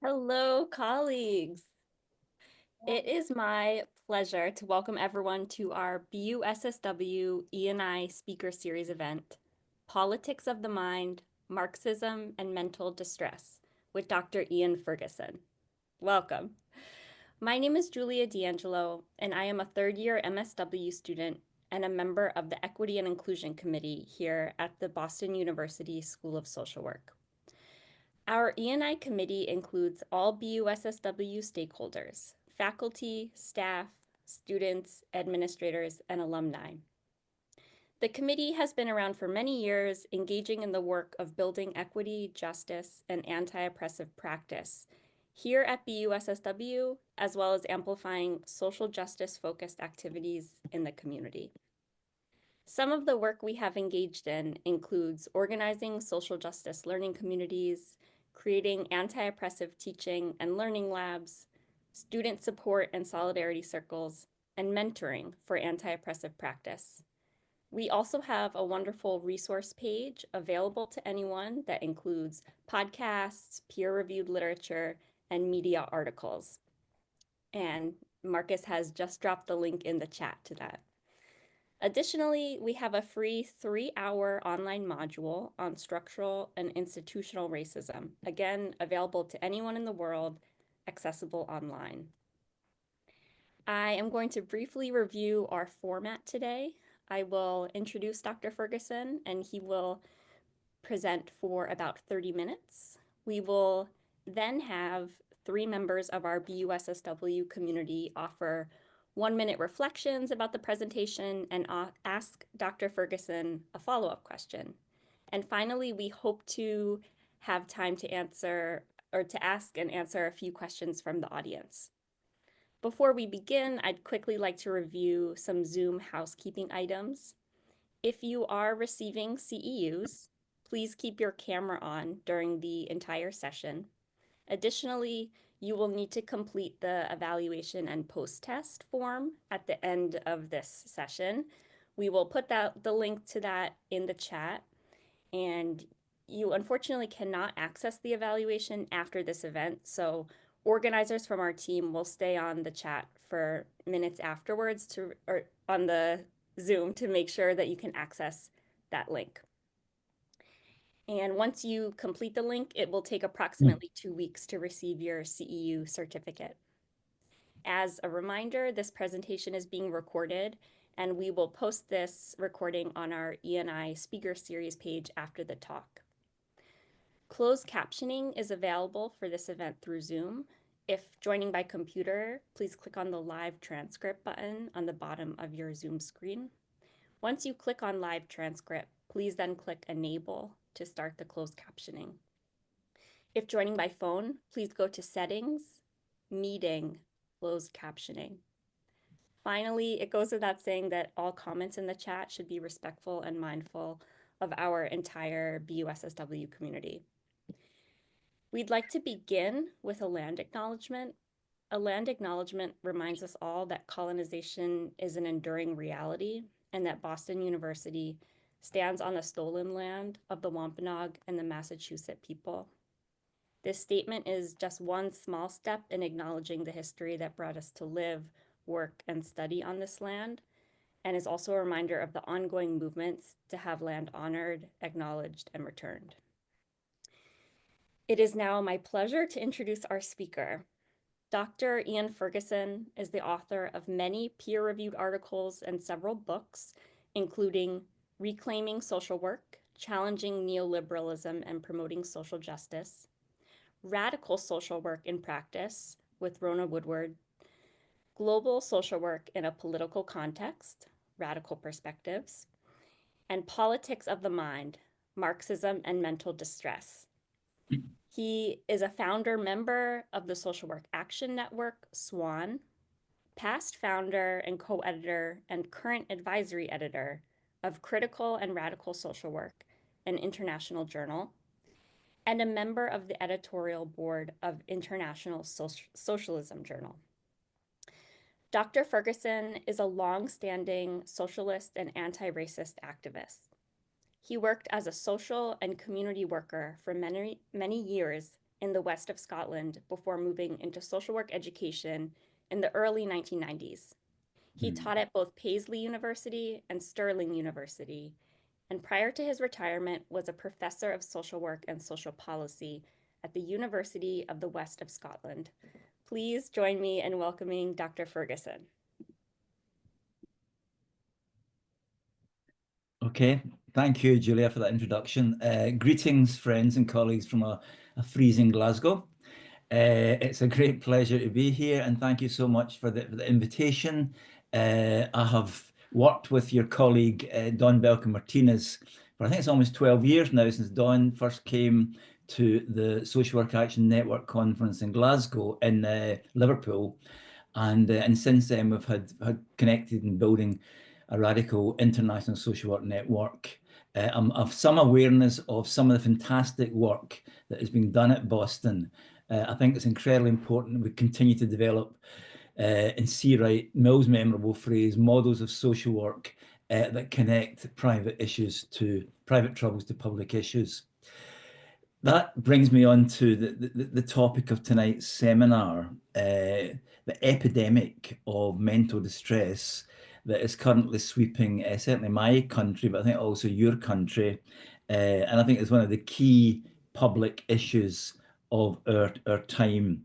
Hello, colleagues. It is my pleasure to welcome everyone to our BUSSW E&I Speaker Series event, Politics of the Mind, Marxism and Mental Distress, with Dr. Ian Ferguson. Welcome. My name is Julia D'Angelo, and I am a third-year MSW student and a member of the Equity and Inclusion Committee here at the Boston University School of Social Work. Our E&I committee includes all BUSSW stakeholders, faculty, staff, students, administrators, and alumni. The committee has been around for many years, engaging in the work of building equity, justice, and anti-oppressive practice here at BUSSW, as well as amplifying social justice-focused activities in the community. Some of the work we have engaged in includes organizing social justice learning communities, creating anti-oppressive teaching and learning labs, student support and solidarity circles, and mentoring for anti-oppressive practice. We also have a wonderful resource page available to anyone that includes podcasts, peer-reviewed literature, and media articles. And Marcus has just dropped the link in the chat to that. Additionally, we have a free 3-hour online module on structural and institutional racism, again, available to anyone in the world, accessible online. I am going to briefly review our format today. I will introduce Dr. Ferguson, and he will present for about 30 minutes. We will then have 3 members of our BUSSW community offer 1-minute reflections about the presentation and ask Dr. Ferguson a follow-up question. And finally, we hope to have time to answer or to ask and answer a few questions from the audience. Before we begin, I'd quickly like to review some Zoom housekeeping items. If you are receiving CEUs, please keep your camera on during the entire session. Additionally, you will need to complete the evaluation and post-test form at the end of this session. We will put the link to that in the chat, and you unfortunately cannot access the evaluation after this event, so organizers from our team will stay on the chat for minutes afterwards or on the Zoom to make sure that you can access that link. And once you complete the link, it will take approximately 2 weeks to receive your CEU certificate. As a reminder, this presentation is being recorded, and we will post this recording on our E&I Speaker Series page after the talk. Closed captioning is available for this event through Zoom. If joining by computer, please click on the live transcript button on the bottom of your Zoom screen. Once you click on live transcript, please then click enable to start the closed captioning. If joining by phone, please go to settings, meeting, closed captioning. Finally, it goes without saying that all comments in the chat should be respectful and mindful of our entire BUSSW community. We'd like to begin with a land acknowledgement. A land acknowledgement reminds us all that colonization is an enduring reality and that Boston University stands on the stolen land of the Wampanoag and the Massachusetts people. This statement is just one small step in acknowledging the history that brought us to live, work, and study on this land, and is also a reminder of the ongoing movements to have land honored, acknowledged, and returned. It is now my pleasure to introduce our speaker. Dr. Ian Ferguson is the author of many peer-reviewed articles and several books, including Reclaiming Social Work, Challenging Neoliberalism and Promoting Social Justice, Radical Social Work in Practice with Rona Woodward, Global Social Work in a Political Context, Radical Perspectives, and Politics of the Mind, Marxism and Mental Distress. He is a founder member of the Social Work Action Network, SWAN, past founder and co-editor and current advisory editor of Critical and Radical Social Work, an international journal, and a member of the editorial board of International Socialism Journal. Dr. Ferguson is a long-standing socialist and anti-racist activist. He worked as a social and community worker for many years in the west of Scotland before moving into social work education in the early 1990s. He taught at both Paisley University and Stirling University, and prior to his retirement was a professor of social work and social policy at the University of the West of Scotland. Please join me in welcoming Dr. Ferguson. Okay, thank you, Julia, for that introduction. Greetings, friends and colleagues from a freezing Glasgow. It's a great pleasure to be here, and thank you so much for the invitation. I have worked with your colleague, Dawn Belkin-Martinez, for I think it's almost 12 years now since Dawn first came to the Social Work Action Network conference in Glasgow in Liverpool. And since then, we've had connected in building a radical international social work network. Of some awareness of some of the fantastic work that is being done at Boston. I think it's incredibly important that we continue to develop and see right Mill's memorable phrase, models of social work that connect private troubles to public issues. That brings me on to the topic of tonight's seminar, the epidemic of mental distress that is currently sweeping certainly my country, but I think also your country. And I think it's one of the key public issues of our time.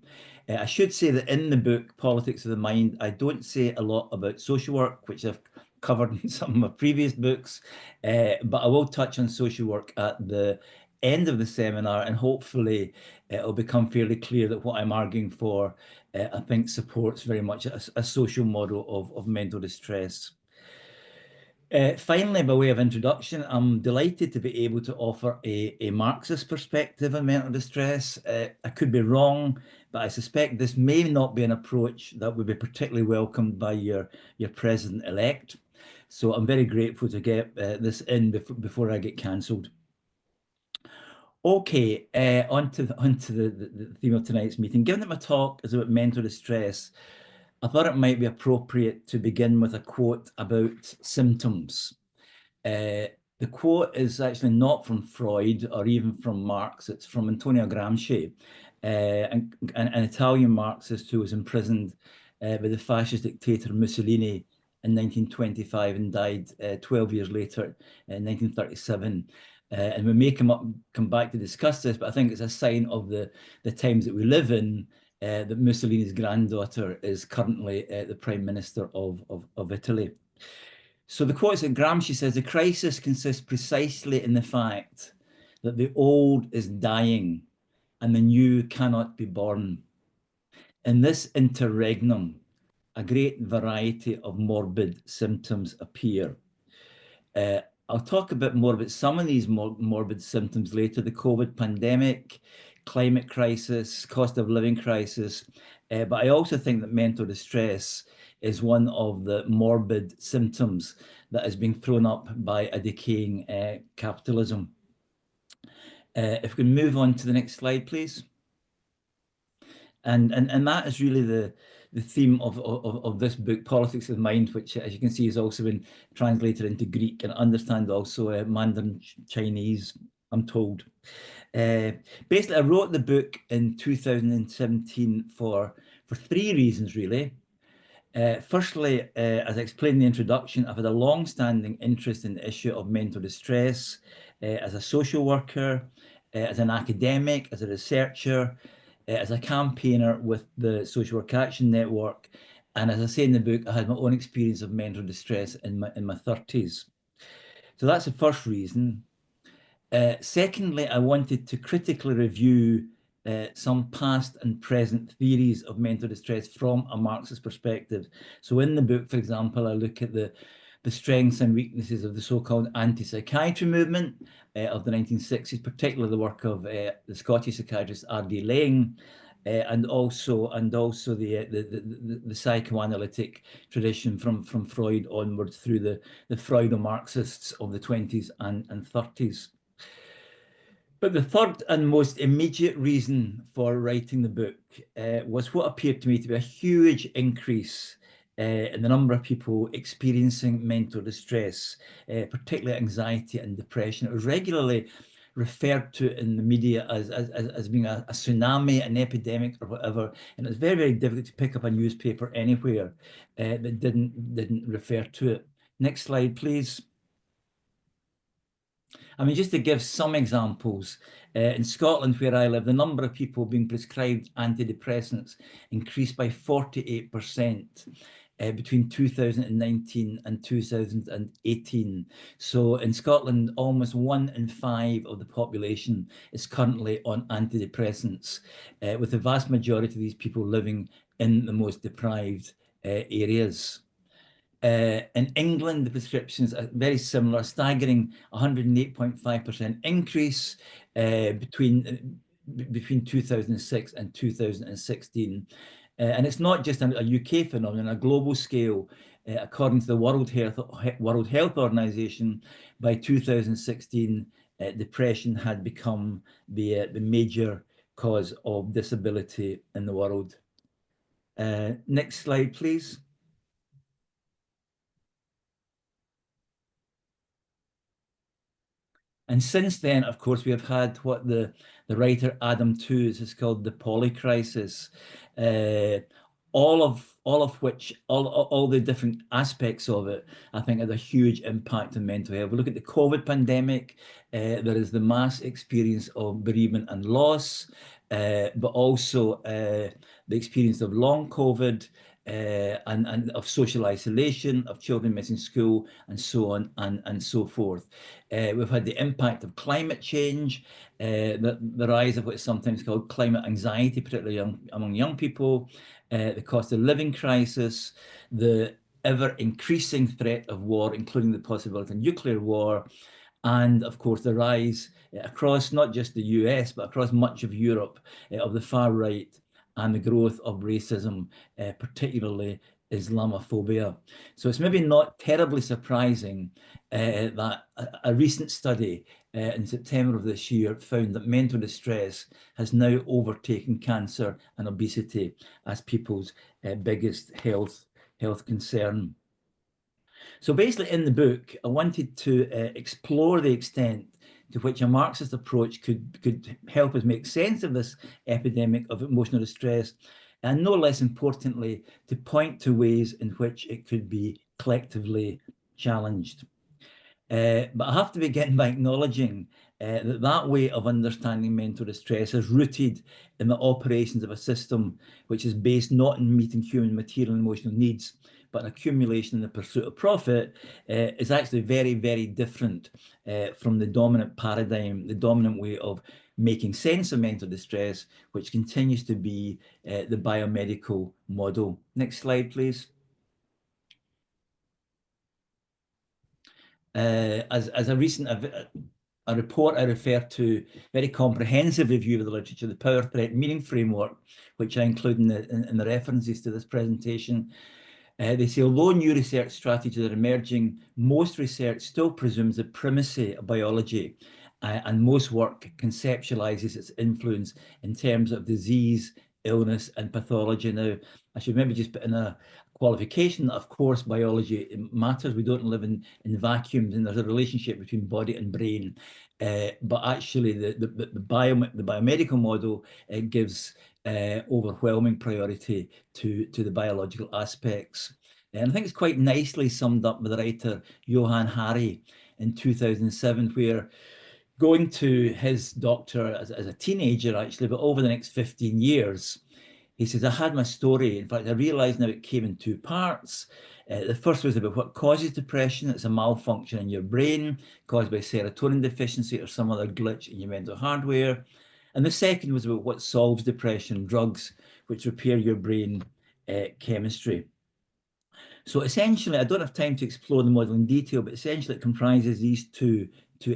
I should say that in the book, Politics of the Mind, I don't say a lot about social work, which I've covered in some of my previous books, but I will touch on social work at the end of the seminar, and hopefully it'll become fairly clear that what I'm arguing for, I think, supports very much a social model of mental distress. Finally, by way of introduction, I'm delighted to be able to offer a Marxist perspective on mental distress. I could be wrong, but I suspect this may not be an approach that would be particularly welcomed by your president-elect. So I'm very grateful to get this in before I get cancelled. Okay, onto the theme of tonight's meeting. Given that my talk is about mental distress, I thought it might be appropriate to begin with a quote about symptoms. The quote is actually not from Freud or even from Marx, it's from Antonio Gramsci, an Italian Marxist who was imprisoned by the fascist dictator Mussolini in 1925 and died 12 years later in 1937. And we may come back to discuss this, but I think it's a sign of the times that we live in, that Mussolini's granddaughter is currently the Prime Minister of Italy. So the quote is that Gramsci says, the crisis consists precisely in the fact that the old is dying and the new cannot be born. In this interregnum, a great variety of morbid symptoms appear. I'll talk a bit more about some of these morbid symptoms later, the COVID pandemic, climate crisis, cost of living crisis, but I also think that mental distress is one of the morbid symptoms that is being thrown up by a decaying capitalism. If we can move on to the next slide, please. And that is really the theme of this book, Politics of the Mind, which, as you can see, has also been translated into Greek and understand also Mandarin Chinese, I'm told. Basically, I wrote the book in 2017 for 3 reasons, really. Firstly, as I explained in the introduction, I've had a long-standing interest in the issue of mental distress as a social worker, as an academic, as a researcher, as a campaigner with the Social Work Action Network. And as I say in the book, I had my own experience of mental distress in my 30s. So that's the first reason. Secondly, I wanted to critically review some past and present theories of mental distress from a Marxist perspective. So in the book, for example, I look at the strengths and weaknesses of the so-called anti-psychiatry movement of the 1960s, particularly the work of the Scottish psychiatrist R.D. Laing, and also the psychoanalytic tradition from Freud onwards through the Freudo-Marxists of the 20s and 30s. But the third and most immediate reason for writing the book was what appeared to me to be a huge increase in the number of people experiencing mental distress, particularly anxiety and depression. It was regularly referred to in the media as being a tsunami, an epidemic, or whatever. And it's very, very difficult to pick up a newspaper anywhere that didn't refer to it. Next slide, please. I mean, just to give some examples, in Scotland, where I live, the number of people being prescribed antidepressants increased by 48% between 2019 and 2018. So in Scotland, almost 1 in 5 of the population is currently on antidepressants, with the vast majority of these people living in the most deprived areas. In England, the prescriptions are very similar, staggering 108.5% increase between 2006 and 2016. And it's not just a UK phenomenon, a global scale. According to the World Health Organization, by 2016, depression had become the major cause of disability in the world. Next slide, please. And since then, of course, we have had what the writer Adam Tooze has called the polycrisis, all the different aspects of it, I think, had a huge impact on mental health. We look at the COVID pandemic, there is the mass experience of bereavement and loss, but also the experience of long COVID, and of social isolation, of children missing school, and so on and so forth. We've had the impact of climate change, the rise of what is sometimes called climate anxiety, particularly among young people, the cost of living crisis, the ever increasing threat of war, including the possibility of nuclear war, and of course the rise across not just the US, but across much of Europe, of the far right, and the growth of racism, particularly Islamophobia. So it's maybe not terribly surprising that a recent study in September of this year found that mental distress has now overtaken cancer and obesity as people's biggest health concern. So basically in the book, I wanted to explore the extent to which a Marxist approach could help us make sense of this epidemic of emotional distress, and no less importantly, to point to ways in which it could be collectively challenged. But I have to begin by acknowledging that way of understanding mental distress is rooted in the operations of a system which is based not in meeting human material and emotional needs, but accumulation in the pursuit of profit, is actually very, very different from the dominant paradigm, the dominant way of making sense of mental distress, which continues to be the biomedical model. Next slide, please. As a recent a report I refer to, very comprehensive review of the literature, the Power, Threat, Meaning Framework, which I include in the references to this presentation. They say, although new research strategies are emerging, most research still presumes the primacy of biology, and most work conceptualizes its influence in terms of disease, illness, and pathology. Now, I should maybe just put in a qualification that, of course, biology matters. We don't live in vacuums, and there's a relationship between body and brain. But actually, the biomedical model gives overwhelming priority to the biological aspects. And I think it's quite nicely summed up by the writer Johann Hari in 2007, where going to his doctor as a teenager, actually, but over the next 15 years, he says, I had my story. In fact, I realized now it came in two parts. The first was about what causes depression. It's a malfunction in your brain caused by serotonin deficiency or some other glitch in your mental hardware. And the second was about what solves depression, drugs, which repair your brain chemistry. So essentially, I don't have time to explore the model in detail, but essentially it comprises these two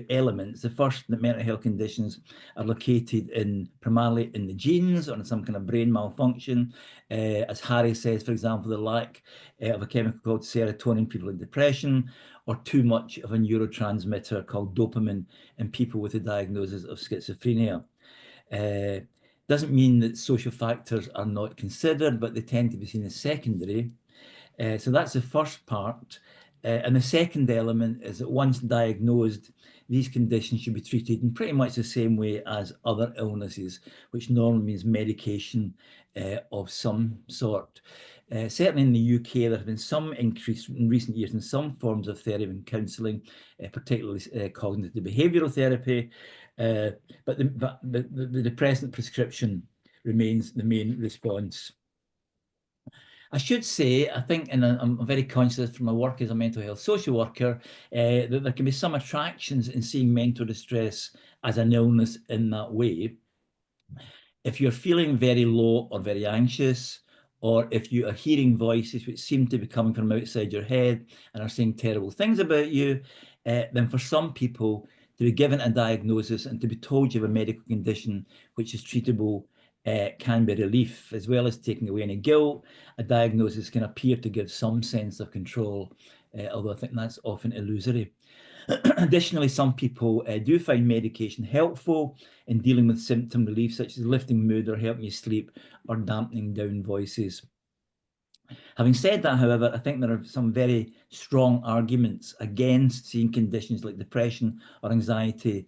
elements. The first, that mental health conditions are located primarily in the genes or in some kind of brain malfunction. As Harry says, for example, the lack of a chemical called serotonin, people in depression, or too much of a neurotransmitter called dopamine in people with a diagnosis of schizophrenia. Doesn't mean that social factors are not considered, but they tend to be seen as secondary. So that's the first part. And the second element is that once diagnosed, these conditions should be treated in pretty much the same way as other illnesses, which normally means medication of some sort. Certainly in the UK, there has been some increase in recent years in some forms of therapy and counselling, particularly cognitive behavioural therapy. But the depressant prescription remains the main response. I should say, I think, and I'm very conscious from my work as a mental health social worker, that there can be some attractions in seeing mental distress as an illness in that way. If you're feeling very low or very anxious, or if you are hearing voices which seem to be coming from outside your head and are saying terrible things about you, then for some people, to be given a diagnosis and to be told you have a medical condition which is treatable can be relief, as well as taking away any guilt. A diagnosis can appear to give some sense of control, although I think that's often illusory. Additionally, some people do find medication helpful in dealing with symptom relief, such as lifting mood or helping you sleep or dampening down voices. Having said that, however, I think there are some very strong arguments against seeing conditions like depression or anxiety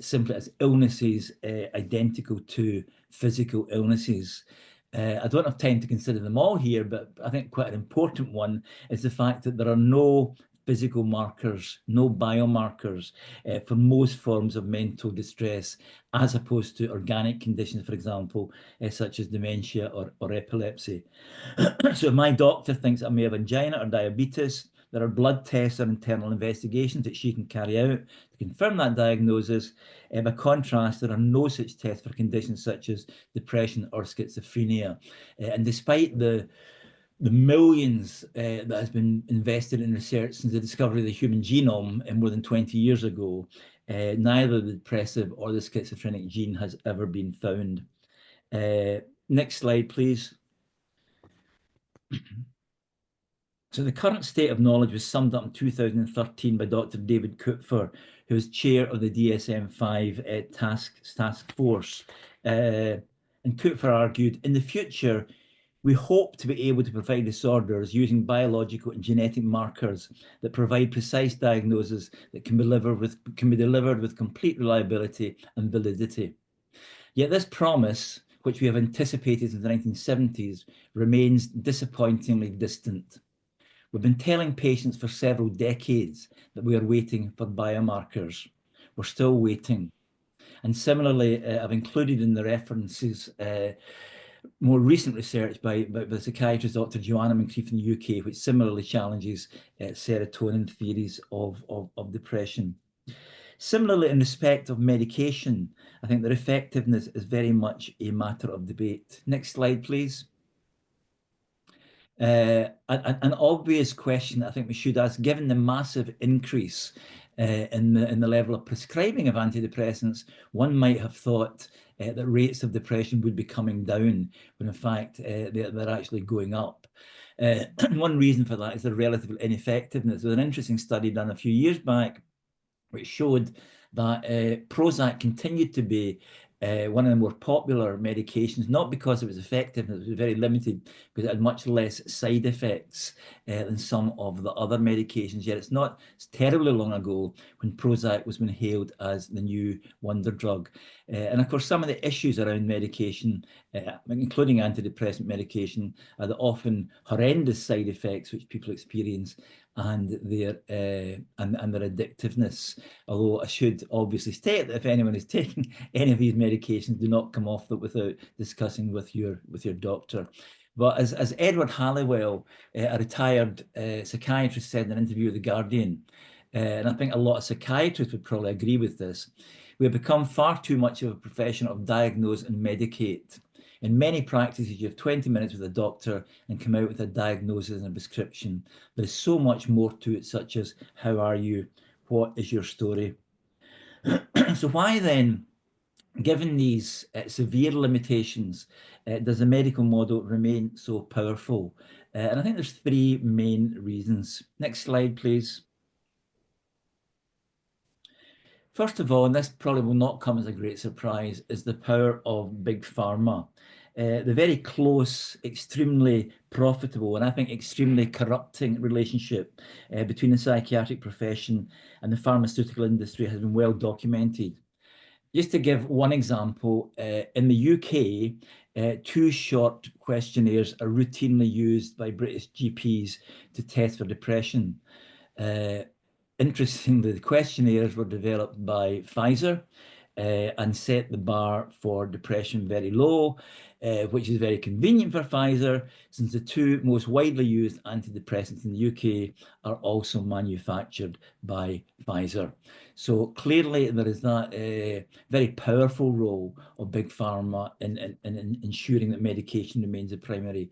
simply as illnesses identical to physical illnesses. I don't have time to consider them all here, but I think quite an important one is the fact that there are no physical markers, no biomarkers for most forms of mental distress, as opposed to organic conditions, for example, such as dementia or epilepsy. So if my doctor thinks I may have angina or diabetes, there are blood tests or internal investigations that she can carry out to confirm that diagnosis. By contrast, there are no such tests for conditions such as depression or schizophrenia. And despite the millions that has been invested in research since the discovery of the human genome more than 20 years ago, neither the depressive or the schizophrenic gene has ever been found. Next slide, please. So the current state of knowledge was summed up in 2013 by Dr. David Kupfer, who is chair of the DSM-5 task force. And Kupfer argued, in the future, we hope to be able to provide disorders using biological and genetic markers that provide precise diagnosis that can be delivered with complete reliability and validity. Yet this promise, which we have anticipated since the 1970s, remains disappointingly distant. We've been telling patients for several decades that we are waiting for biomarkers. We're still waiting. And similarly, I've included in the references more recent research by the psychiatrist Dr. Joanna Moncrieff in the UK, which similarly challenges serotonin theories of depression. Similarly, in respect of medication, I think their effectiveness is very much a matter of debate. Next slide, please. An obvious question I think we should ask, given the massive increase in the level of prescribing of antidepressants, one might have thought that rates of depression would be coming down, when in fact they're actually going up. One reason for that is the relative ineffectiveness. There's an interesting study done a few years back which showed that Prozac continued to be one of the more popular medications, not because it was effective, it was very limited, because it had much less side effects than some of the other medications. Yet it's terribly long ago when Prozac was being hailed as the new wonder drug. And of course, some of the issues around medication, including antidepressant medication, are the often horrendous side effects which people experience, and their addictiveness. Although I should obviously state that if anyone is taking any of these medications, do not come off that without discussing with your doctor. But as Edward Halliwell, a retired psychiatrist, said in an interview with The Guardian, and I think a lot of psychiatrists would probably agree with this, we have become far too much of a profession of diagnose and medicate. In many practices, you have 20 minutes with a doctor and come out with a diagnosis and a prescription. There is so much more to it, such as, how are you? What is your story? So why then, given these severe limitations, does the medical model remain so powerful? And I think there's three main reasons. Next slide, please. First of all, and this probably will not come as a great surprise, is the power of big pharma. the very close, extremely profitable, and I think extremely corrupting relationship between the psychiatric profession and the pharmaceutical industry has been well documented. Just to give one example, in the UK, two short questionnaires are routinely used by British GPs to test for depression. Interestingly, the questionnaires were developed by Pfizer and set the bar for depression very low, which is very convenient for Pfizer, since the two most widely used antidepressants in the UK are also manufactured by Pfizer. So clearly there is that very powerful role of Big Pharma in ensuring that medication remains a primary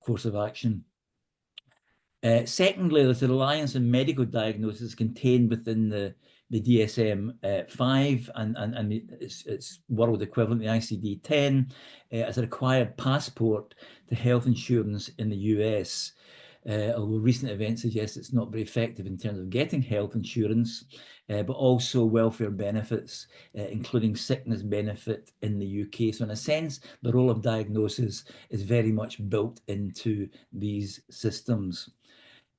course of action. Secondly, there's a reliance on medical diagnosis contained within the DSM-5 and its world equivalent, the ICD-10, as a required passport to health insurance in the US. Although recent events suggest it's not very effective in terms of getting health insurance, but also welfare benefits, including sickness benefit in the UK. So in a sense, the role of diagnosis is very much built into these systems.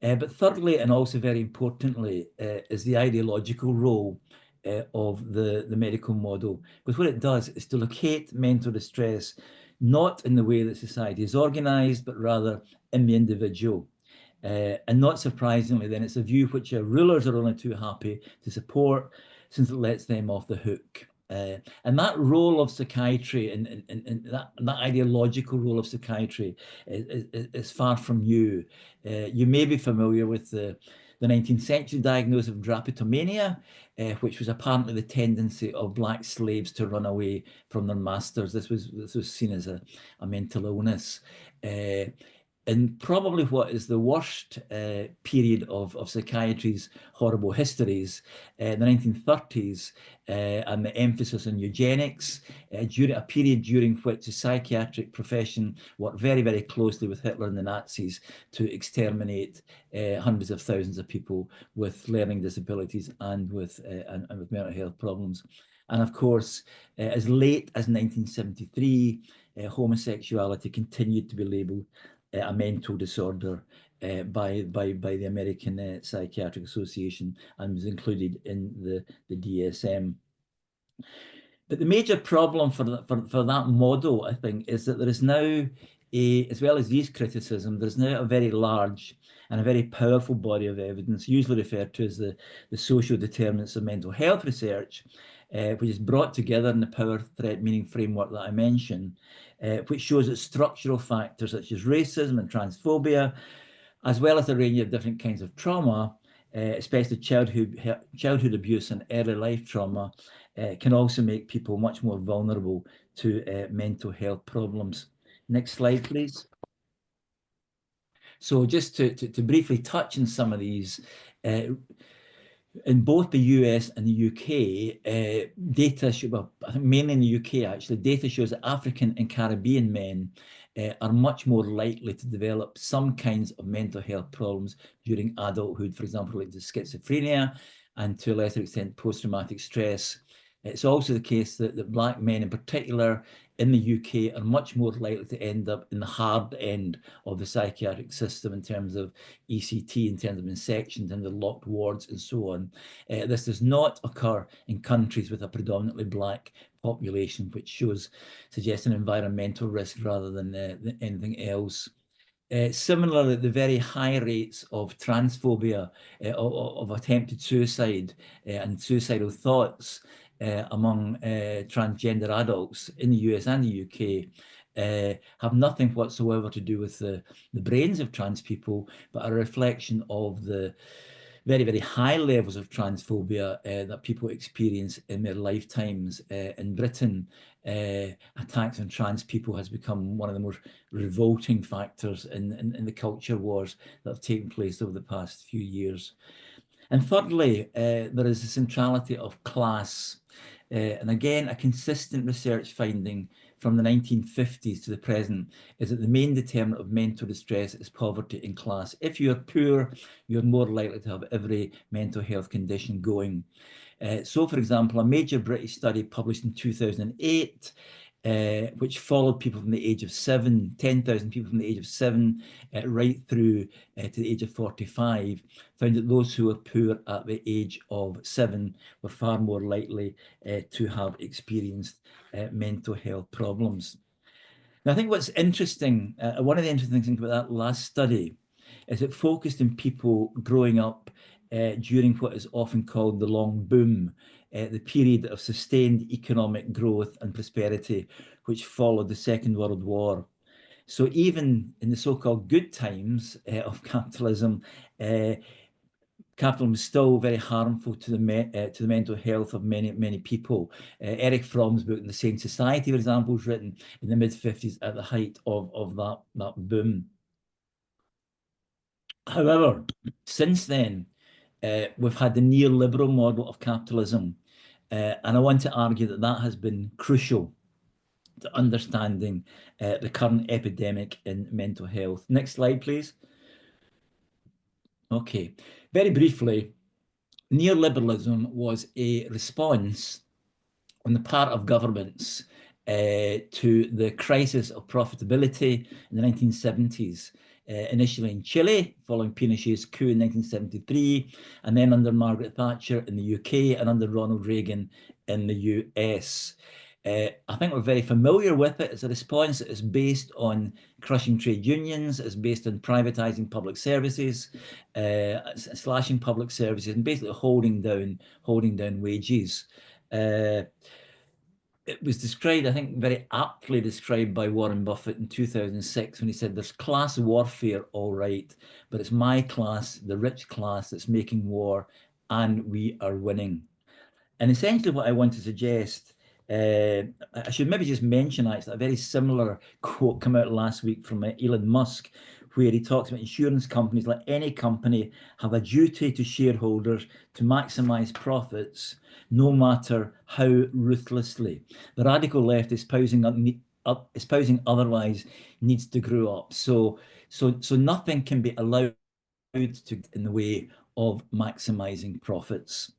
But thirdly, and also very importantly, is the ideological role of the medical model. Because what it does is to locate mental distress, not in the way that society is organized, but rather in the individual. And not surprisingly, then it's a view which our rulers are only too happy to support, since it lets them off the hook. And that role of psychiatry and that ideological role of psychiatry is far from new. You may be familiar with the 19th century diagnosis of drapetomania, which was apparently the tendency of black slaves to run away from their masters. This was seen as a mental illness. And probably what is the worst period of psychiatry's horrible histories, the 1930s, and the emphasis on eugenics, during a period during which the psychiatric profession worked very, very closely with Hitler and the Nazis to exterminate hundreds of thousands of people with learning disabilities and with mental health problems. And of course, as late as 1973, homosexuality continued to be labelled a mental disorder by the American Psychiatric Association and was included in the DSM. But the major problem for that model, I think, is that there is now, as well as these criticisms, there's now a very large and a very powerful body of evidence, usually referred to as the social determinants of mental health research, which is brought together in the power, threat, meaning framework that I mentioned, which shows that structural factors such as racism and transphobia, as well as a range of different kinds of trauma, especially childhood abuse and early life trauma, can also make people much more vulnerable to mental health problems. Next slide, please. So just to briefly touch on some of these, in both the US and the UK, data show, well, I think mainly in the UK actually, data shows that African and Caribbean men are much more likely to develop some kinds of mental health problems during adulthood, for example, like schizophrenia and to a lesser extent post-traumatic stress. It's also the case that Black men in particular in the UK are much more likely to end up in the hard end of the psychiatric system in terms of ECT, in terms of insection, in terms of locked wards and so on. This does not occur in countries with a predominantly Black population, which suggests an environmental risk rather than anything else. Similarly, the very high rates of transphobia, of attempted suicide and suicidal thoughts among transgender adults in the US and the UK have nothing whatsoever to do with the brains of trans people, but a reflection of the very, very high levels of transphobia that people experience in their lifetimes. In Britain, attacks on trans people has become one of the most revolting factors in the culture wars that have taken place over the past few years. And thirdly, there is the centrality of class. And again, a consistent research finding from the 1950s to the present is that the main determinant of mental distress is poverty and class. If you're poor, you're more likely to have every mental health condition going. So, for example, a major British study published in 2008 which followed people from the age of 7, 10,000 people from the age of 7 right through to the age of 45, found that those who were poor at the age of 7 were far more likely to have experienced mental health problems. Now, I think what's interesting, one of the interesting things about that last study is it focused on people growing up during what is often called the long boom, the period of sustained economic growth and prosperity, which followed the Second World War. So even in the so-called good times of capitalism, capitalism is still very harmful to the mental health of many people. Erich Fromm's book, The Sane Society, for example, was written in the mid-50s at the height of that boom. However, since then, we've had the neoliberal model of capitalism, and I want to argue that that has been crucial to understanding the current epidemic in mental health. Next slide, please. Okay, very briefly, neoliberalism was a response on the part of governments to the crisis of profitability in the 1970s, initially in Chile, following Pinochet's coup in 1973, and then under Margaret Thatcher in the UK and under Ronald Reagan in the US. I think we're very familiar with it. It's a response that is based on crushing trade unions, it's based on privatizing public services, slashing public services, and basically holding down wages. It was described, I think, very aptly described by Warren Buffett in 2006 when he said, "There's class warfare, all right, but it's my class, the rich class, that's making war, and we are winning." And essentially what I want to suggest, I should maybe just mention actually a very similar quote come out last week from Elon Musk, where he talks about insurance companies, like any company, have a duty to shareholders to maximize profits, no matter how ruthlessly. The radical left espousing otherwise needs to grow up. So nothing can be allowed to in the way of maximizing profits.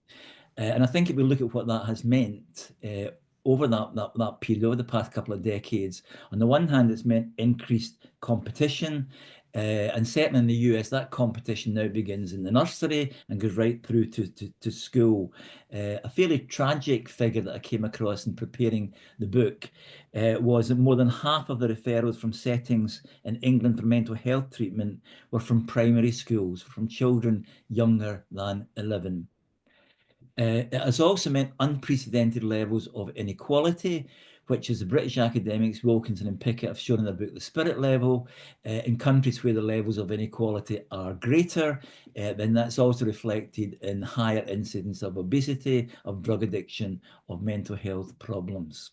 And I think if we look at what that has meant over that period, over the past couple of decades, on the one hand, it's meant increased competition. And certainly in the US, that competition now begins in the nursery and goes right through to school. A fairly tragic figure that I came across in preparing the book was that more than half of the referrals from settings in England for mental health treatment were from primary schools, from children younger than 11. It has also meant unprecedented levels of inequality, which, as the British academics Wilkinson and Pickett have shown in their book, The Spirit Level, in countries where the levels of inequality are greater, then that's also reflected in higher incidence of obesity, of drug addiction, of mental health problems.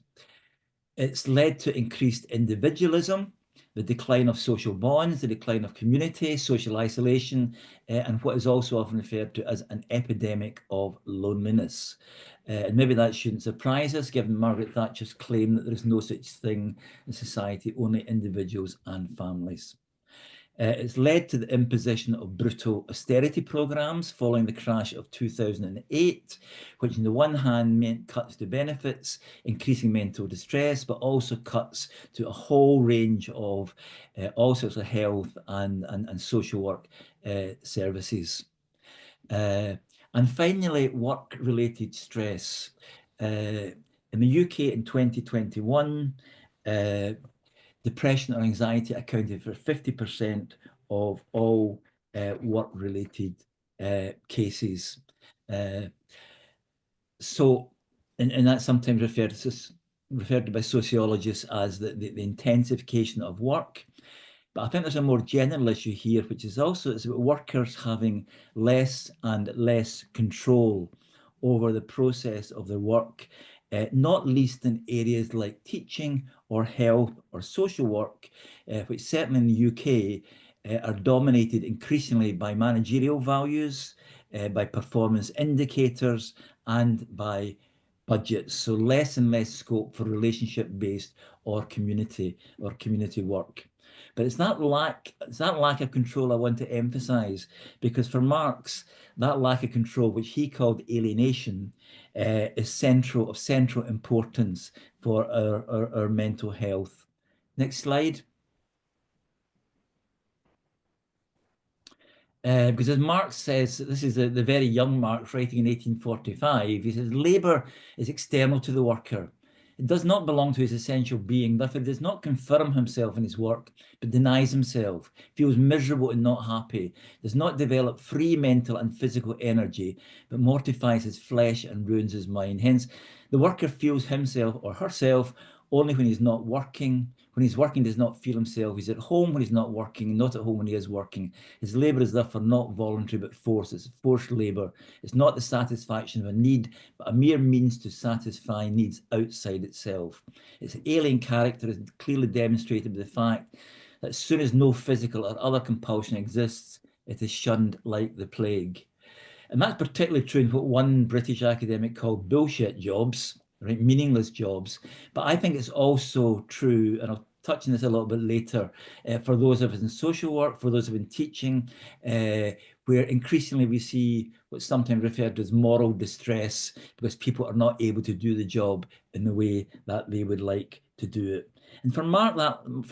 It's led to increased individualism, the decline of social bonds, the decline of community, social isolation, and what is also often referred to as an epidemic of loneliness. And maybe that shouldn't surprise us, given Margaret Thatcher's claim that there is no such thing in society, only individuals and families. It's led to the imposition of brutal austerity programs following the crash of 2008, which on the one hand meant cuts to benefits, increasing mental distress, but also cuts to a whole range of all sorts of health and social work services. And finally, work-related stress. In the UK in 2021, depression or anxiety accounted for 50% of all work-related cases. And that's sometimes referred to by sociologists as the intensification of work. But I think there's a more general issue here, which is also it's about workers having less and less control over the process of their work, not least in areas like teaching or health or social work, which certainly in the UK are dominated increasingly by managerial values, by performance indicators, and by budgets, so less and less scope for relationship-based or community work. But it's that lack of control I want to emphasize, because for Marx, that lack of control, which he called alienation, is of central importance for our mental health. Next slide. Because as Marx says, this is the very young Marx writing in 1845, he says, labour is external to the worker. It does not belong to his essential being, therefore does not confirm himself in his work, but denies himself, feels miserable and not happy, does not develop free mental and physical energy, but mortifies his flesh and ruins his mind. Hence, the worker feels himself or herself only when he's not working. When he's working, does not feel himself. He's at home when he's not working, not at home when he is working. His labour is therefore not voluntary but forced. It's forced labour. It's not the satisfaction of a need, but a mere means to satisfy needs outside itself. Its alien character is clearly demonstrated by the fact that as soon as no physical or other compulsion exists, it is shunned like the plague. And that's particularly true in what one British academic called bullshit jobs, right? Meaningless jobs. But I think it's also true, and I'll touch on this a little bit later, for those of us in social work, for those of us in teaching, where increasingly we see what's sometimes referred to as moral distress because people are not able to do the job in the way that they would like to do it. And for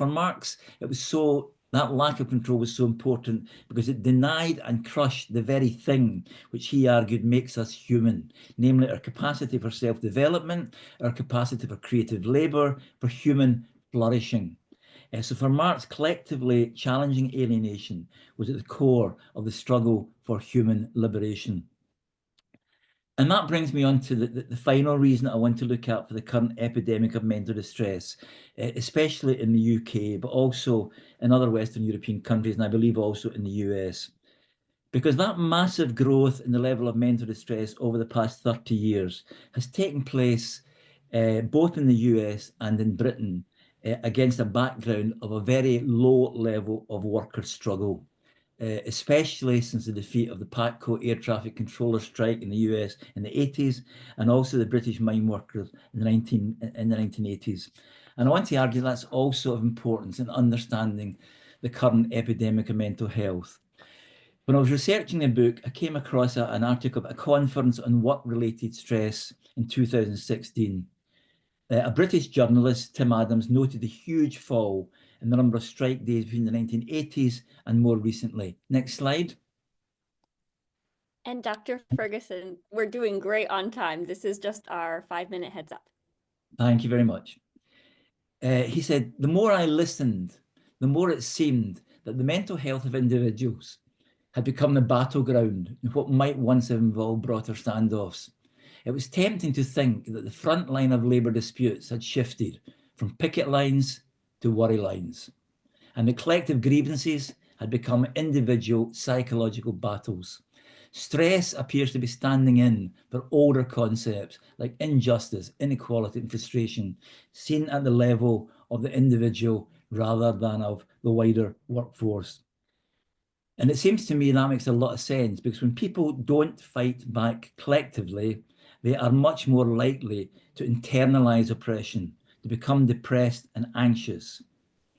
Marx, it was so that lack of control was so important because it denied and crushed the very thing which he argued makes us human, namely our capacity for self-development, our capacity for creative labour, for human flourishing. So for Marx, collectively challenging alienation was at the core of the struggle for human liberation. And that brings me on to the final reason I want to look at for the current epidemic of mental distress, especially in the UK, but also in other Western European countries, and I believe also in the US. Because that massive growth in the level of mental distress over the past 30 years has taken place both in the US and in Britain against a background of a very low level of worker struggle. Especially since the defeat of the PATCO air traffic controller strike in the US in the 80s, and also the British mine workers in the 1980s. And I want to argue that's also of importance in understanding the current epidemic of mental health. When I was researching the book, I came across an article at a conference on work-related stress in 2016. A British journalist, Tim Adams, noted the huge fall in the number of strike days between the 1980s and more recently. Next slide. And Dr. Ferguson, we're doing great on time. This is just our 5-minute heads up. Thank you very much. He said, the more I listened, the more it seemed that the mental health of individuals had become the battleground in what might once have involved broader standoffs. It was tempting to think that the front line of labour disputes had shifted from picket lines to worry lines, and the collective grievances had become individual psychological battles. Stress appears to be standing in for older concepts like injustice, inequality, and frustration, seen at the level of the individual rather than of the wider workforce. And it seems to me that makes a lot of sense, because when people don't fight back collectively, they are much more likely to internalize oppression, to become depressed and anxious.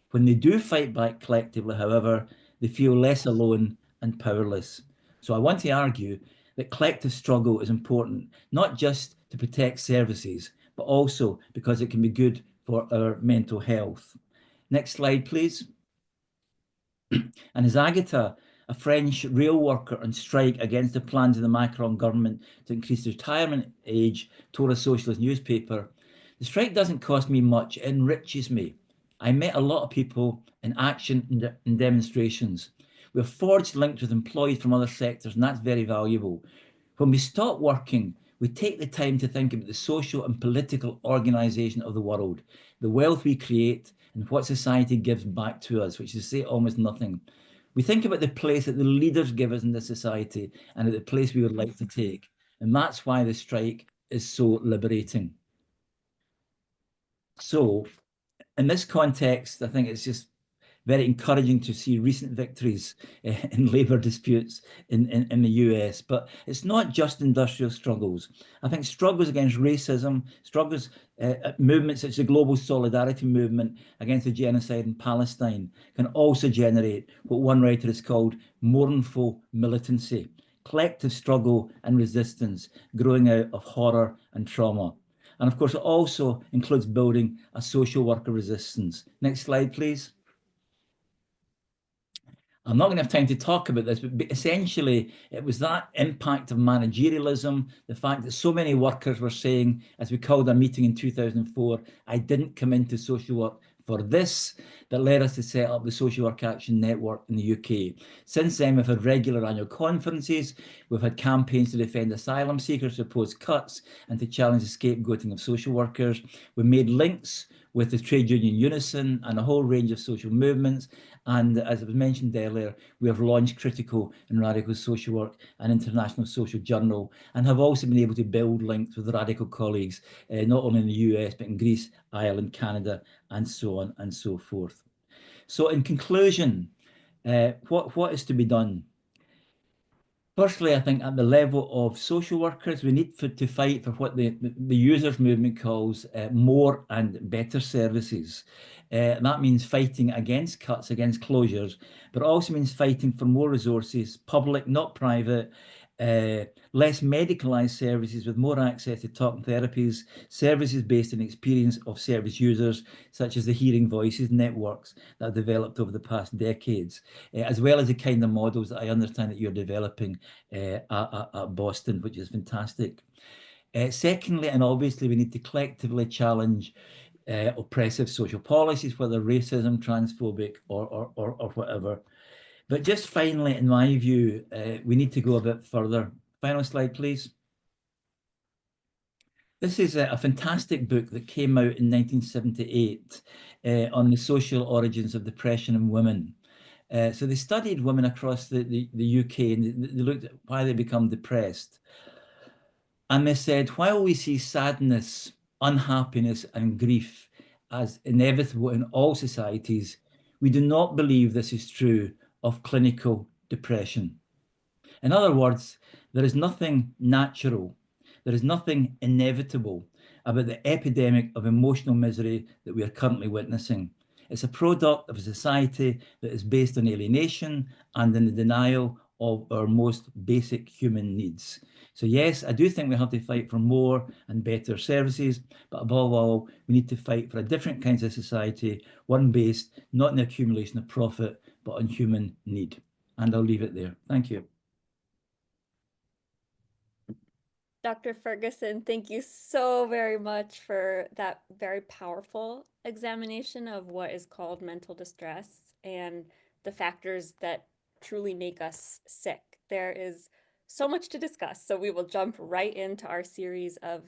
When they do fight back collectively, however, they feel less alone and powerless. So I want to argue that collective struggle is important, not just to protect services, but also because it can be good for our mental health. Next slide, please. And as Agatha, a French rail worker on strike against the plans of the Macron government to increase the retirement age, told a socialist newspaper, the strike doesn't cost me much, it enriches me. I met a lot of people in action and demonstrations. We have forged links with employees from other sectors, and that's very valuable. When we stop working, we take the time to think about the social and political organisation of the world, the wealth we create, and what society gives back to us, which is to say almost nothing. We think about the place that the leaders give us in this society and at the place we would like to take. And that's why the strike is so liberating. So in this context, I think it's just very encouraging to see recent victories in labour disputes in the US. But it's not just industrial struggles. I think struggles against racism, struggles, movements such as the global solidarity movement against the genocide in Palestine can also generate what one writer has called mournful militancy, collective struggle and resistance growing out of horror and trauma. And of course, it also includes building a social worker resistance. Next slide, please. I'm not going to have time to talk about this, but essentially it was that impact of managerialism, the fact that so many workers were saying, as we called our meeting in 2004, I didn't come into social work for this, that led us to set up the Social Work Action Network in the UK. Since then, we've had regular annual conferences, we've had campaigns to defend asylum seekers, to oppose cuts, and to challenge the scapegoating of social workers. We made links with the trade union Unison and a whole range of social movements. And as it was mentioned earlier, we have launched Critical and Radical Social Work, an international social journal, and have also been able to build links with radical colleagues, not only in the US, but in Greece, Ireland, Canada, and so on and so forth. So in conclusion, what is to be done? Firstly, I think at the level of social workers, we need to fight for what the users movement calls more and better services. That means fighting against cuts, against closures, but also means fighting for more resources, public, not private, less medicalised services with more access to talking therapies, services based on experience of service users, such as the Hearing Voices networks that have developed over the past decades, as well as the kind of models that I understand that you're developing at Boston, which is fantastic. Secondly, and obviously, we need to collectively challenge oppressive social policies, whether racism, transphobic, or whatever. But just finally, in my view, we need to go a bit further. Final slide, please. This is a fantastic book that came out in 1978 on the social origins of depression in women. So they studied women across the UK, and they looked at why they become depressed. And they said, while we see sadness, unhappiness, and grief as inevitable in all societies, we do not believe this is true of clinical depression. In other words, there is nothing natural, there is nothing inevitable about the epidemic of emotional misery that we are currently witnessing. It's a product of a society that is based on alienation and in the denial of our most basic human needs. So yes, I do think we have to fight for more and better services, but above all, we need to fight for a different kind of society, one based not on the accumulation of profit, but on human need. And I'll leave it there. Thank you. Dr. Ferguson, thank you so very much for that very powerful examination of what is called mental distress and the factors that truly make us sick. There is so much to discuss, so we will jump right into our series of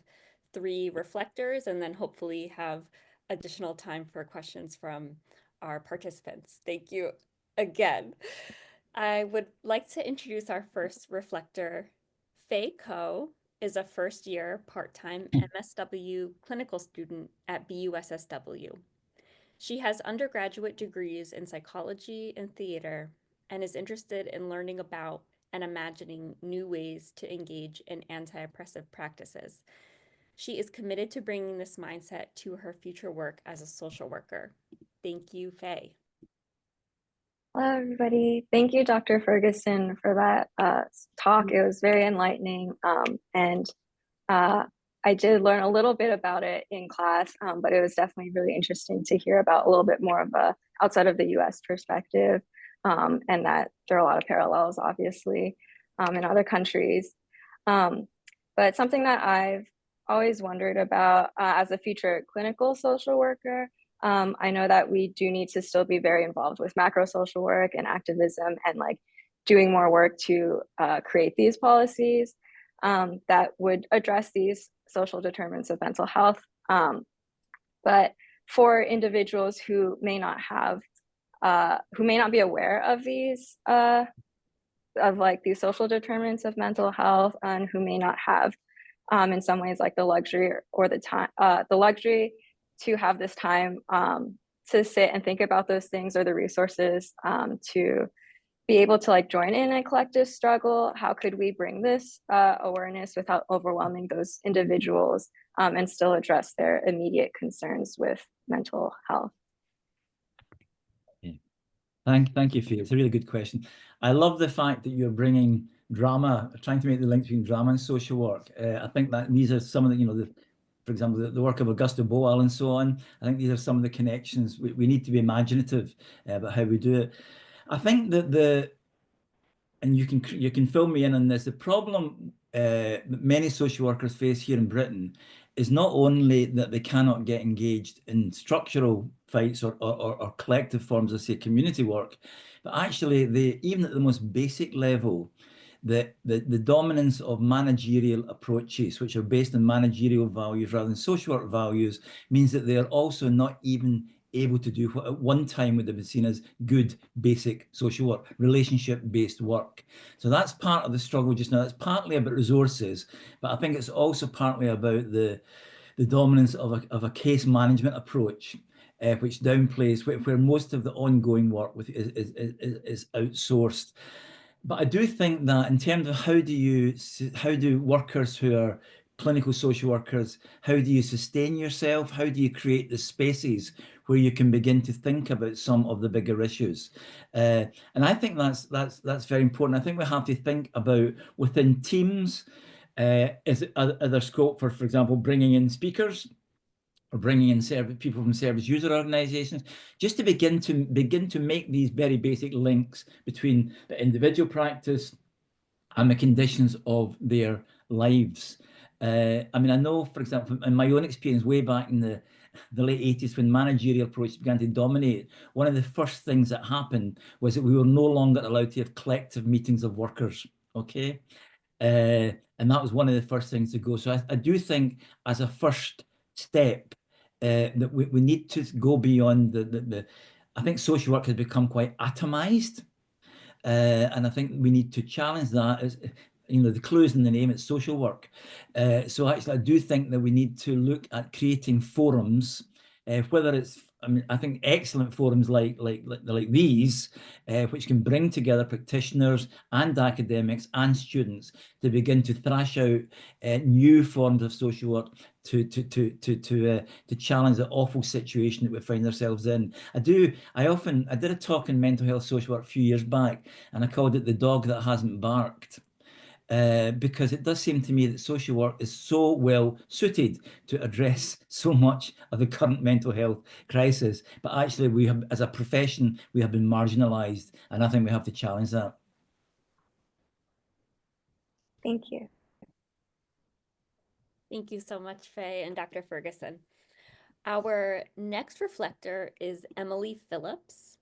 3 reflectors and then hopefully have additional time for questions from our participants. Thank you again. I would like to introduce our first reflector, Faye Ko is a first-year part-time MSW clinical student at BUSSW. She has undergraduate degrees in psychology and theater and is interested in learning about and imagining new ways to engage in anti-oppressive practices. She is committed to bringing this mindset to her future work as a social worker. Thank you, Faye. Hello, everybody. Thank you, Dr. Ferguson, for that talk. It was very enlightening. I did learn a little bit about it in class, but it was definitely really interesting to hear about a little bit more of a outside of the US perspective, and that there are a lot of parallels, obviously, in other countries. But something that I've always wondered about as a future clinical social worker, I know that we do need to still be very involved with macro social work and activism and like doing more work to create these policies that would address these social determinants of mental health. But for individuals who may not have, who may not be aware of these, of like these social determinants of mental health, and who may not have, in some ways, like the luxury or the time, the luxury to have this time to sit and think about those things or the resources to be able to like join in a collective struggle. How could we bring this awareness without overwhelming those individuals and still address their immediate concerns with mental health? Yeah. Thank you, Faye. It's a really good question. I love the fact that you're bringing drama, trying to make the link between drama and social work. I think that these are some of the, for example, the work of Augusto Boal and so on. I think these are some of the connections. We need to be imaginative about how we do it. I think that and you can fill me in on this. The problem that many social workers face here in Britain is not only that they cannot get engaged in structural fights or collective forms of, say, community work, but actually even at the most basic level, the dominance of managerial approaches, which are based on managerial values rather than social work values, means that they are also not even able to do what at one time would have been seen as good basic social work, relationship-based work. So that's part of the struggle just now. It's partly about resources, but I think it's also partly about the dominance of a case management approach, which downplays where most of the ongoing work is outsourced. But I do think that in terms of how do workers who are clinical social workers, how do you sustain yourself? How do you create the spaces where you can begin to think about some of the bigger issues? And I think that's very important. I think we have to think about within teams, is there scope for example, bringing in speakers or bringing in people from service user organizations, just to begin to make these very basic links between the individual practice and the conditions of their lives. I mean, I know, for example, in my own experience, way back in the late 80s, when managerial approaches began to dominate, one of the first things that happened was that we were no longer allowed to have collective meetings of workers, okay? And that was one of the first things to go. So I do think as a first step, that we need to go beyond I think social work has become quite atomized. And I think we need to challenge that. As the clue is in the name, it's social work. So actually, I do think that we need to look at creating forums, whether it's, I think excellent forums like these, which can bring together practitioners and academics and students to begin to thrash out new forms of social work to challenge the awful situation that we find ourselves in. I did a talk on mental health social work a few years back, and I called it the dog that hasn't barked. Because it does seem to me that social work is so well suited to address so much of the current mental health crisis. But actually, we have, as a profession, we have been marginalized, and I think we have to challenge that. Thank you. Thank you so much, Faye and Dr. Ferguson. Our next reflector is Emily Phillips.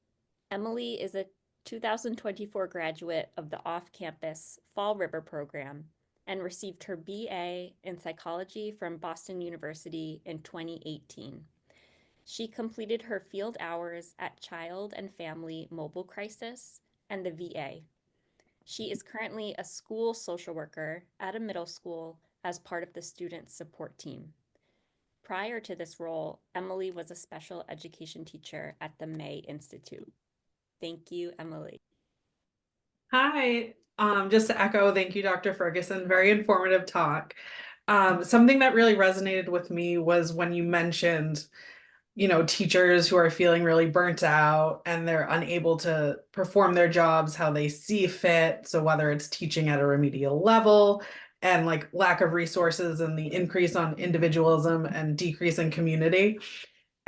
Emily is a 2024 graduate of the off-campus Fall River program and received her BA in psychology from Boston University in 2018. She completed her field hours at Child and Family Mobile Crisis and the VA. She is currently a school social worker at a middle school as part of the student support team. Prior to this role, Emily was a special education teacher at the May Institute. Thank you, Emily. Hi, just to echo, thank you, Dr. Ferguson. Very informative talk. Something that really resonated with me was when you mentioned, teachers who are feeling really burnt out and they're unable to perform their jobs how they see fit. So whether it's teaching at a remedial level and like lack of resources and the increase on individualism and decrease in community.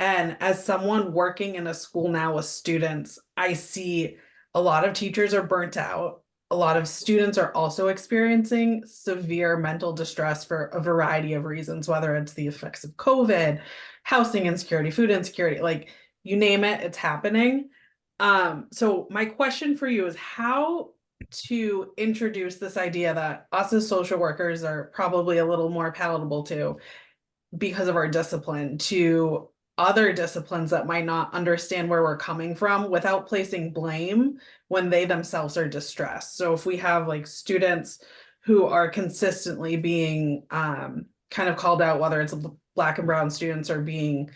And as someone working in a school now with students, I see a lot of teachers are burnt out. A lot of students are also experiencing severe mental distress for a variety of reasons, whether it's the effects of COVID, housing insecurity, food insecurity, like you name it, it's happening. So my question for you is how to introduce this idea that us as social workers are probably a little more palatable to because of our discipline to other disciplines that might not understand where we're coming from without placing blame when they themselves are distressed. So if we have like students who are consistently being kind of called out, whether it's Black and brown students or being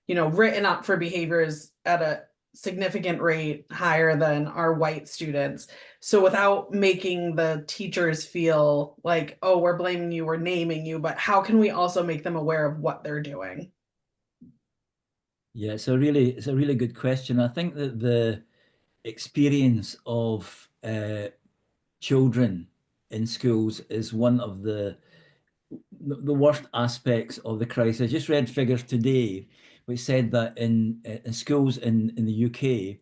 written up for behaviors at a significant rate higher than our white students. So without making the teachers feel like, oh, we're blaming you, we're naming you, but how can we also make them aware of what they're doing? Yeah, it's a really good question. I think that the experience of children in schools is one of the worst aspects of the crisis. I just read figures today which said that in schools in the UK,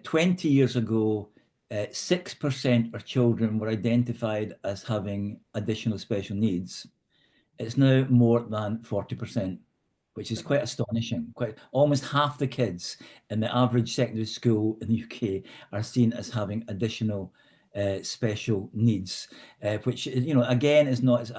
20 years ago, 6% of children were identified as having additional special needs. It's now more than 40%, which is quite astonishing. Quite almost half the kids in the average secondary school in the UK are seen as having additional special needs, which again is not.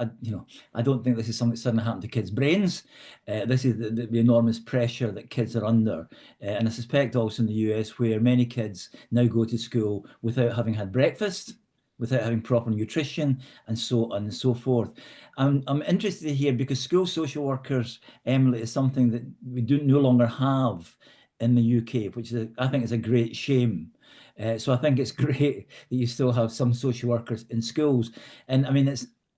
I don't think this is something that suddenly happened to kids' brains. This is the enormous pressure that kids are under, and I suspect also in the US, where many kids now go to school without having had breakfast, without having proper nutrition, and so on and so forth. I'm interested to hear, because school social workers, Emily, is something that we do no longer have in the UK, which I think is a great shame. So I think it's great that you still have some social workers in schools. And I mean,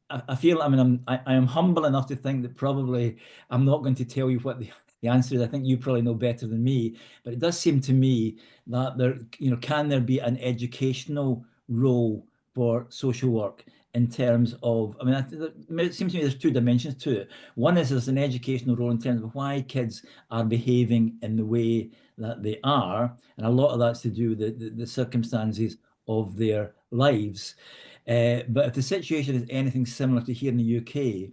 I feel, I am humble enough to think that probably I'm not going to tell you what the answer is. I think you probably know better than me, but it does seem to me that can there be an educational role for social work in terms of, it seems to me there's two dimensions to it. One is there's an educational role in terms of why kids are behaving in the way that they are, and a lot of that's to do with the circumstances of their lives. But if the situation is anything similar to here in the UK,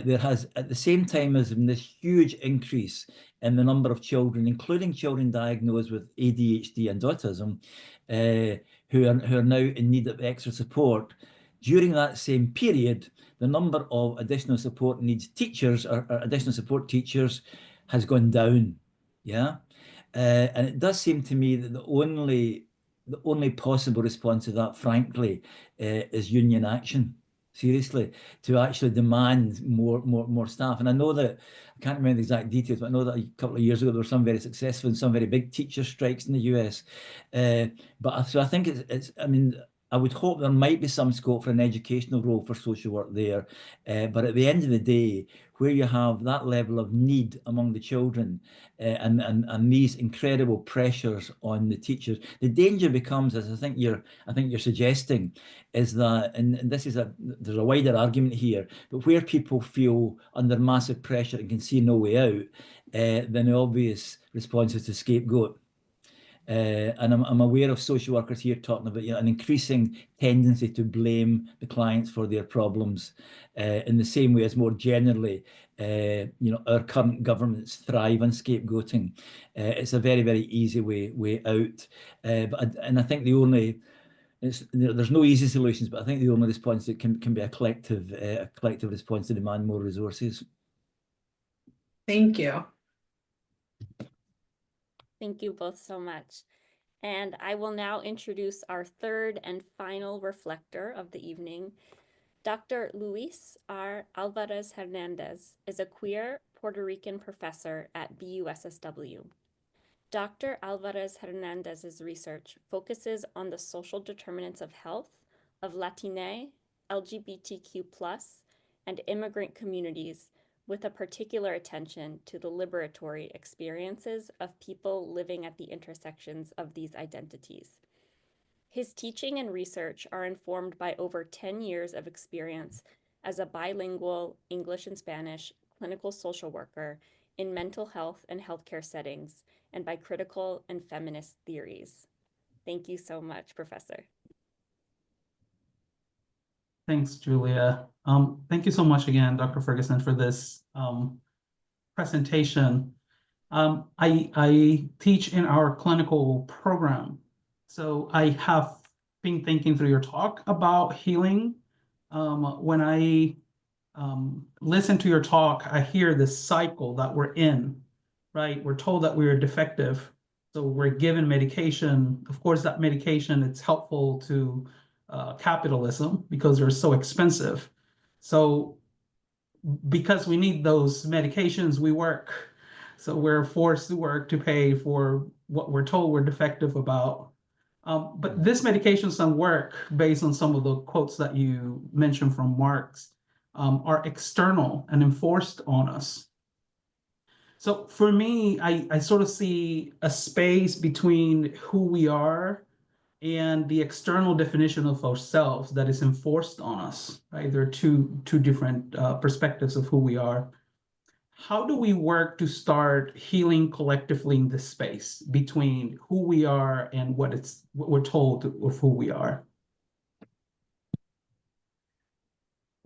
there has, at the same time as this huge increase in the number of children, including children diagnosed with ADHD and autism, who are now in need of extra support. During that same period, the number of additional support needs teachers or additional support teachers has gone down. Yeah. And it does seem to me that the only possible response to that, frankly, is union action. Seriously, to actually demand more staff. And I know that I can't remember the exact details, but I know that a couple of years ago there were some very successful and some very big teacher strikes in the US. So I think I would hope there might be some scope for an educational role for social work there. But at the end of the day, where you have that level of need among the children, and these incredible pressures on the teachers, the danger becomes, as I think you're suggesting, is that, and there's a wider argument here, but where people feel under massive pressure and can see no way out, then the obvious response is to scapegoat. And I'm aware of social workers here talking about an increasing tendency to blame the clients for their problems, in the same way as more generally, our current governments thrive on scapegoating. It's a very, very easy way out. And I think there's no easy solutions, but I think the only response that can be a collective response to demand more resources. Thank you. Thank you both so much. And I will now introduce our third and final reflector of the evening. Dr. Luis R. Alvarez Hernandez is a queer Puerto Rican professor at BUSSW. Dr. Alvarez Hernandez's research focuses on the social determinants of health of Latine, LGBTQ+, and immigrant communities, with a particular attention to the liberatory experiences of people living at the intersections of these identities. His teaching and research are informed by over 10 years of experience as a bilingual English and Spanish clinical social worker in mental health and healthcare settings, and by critical and feminist theories. Thank you so much, Professor. Thanks, Julia. Thank you so much again, Dr. Ferguson, for this presentation. I teach in our clinical program, so I have been thinking through your talk about healing. When I listen to your talk, I hear this cycle that we're in, right? We're told that we're defective, so we're given medication. Of course, that medication, it's helpful to capitalism because they're so expensive. So because we need those medications, we work So we're forced to work to pay for what we're told we're defective about. But this medication some work based on some of the quotes that you mentioned from Marx are external and enforced on us. So for me, I sort of see a space between who we are and the external definition of ourselves that is enforced on us, right? There are two different perspectives of who we are. How do we work to start healing collectively in this space between who we are and what we're told of who we are?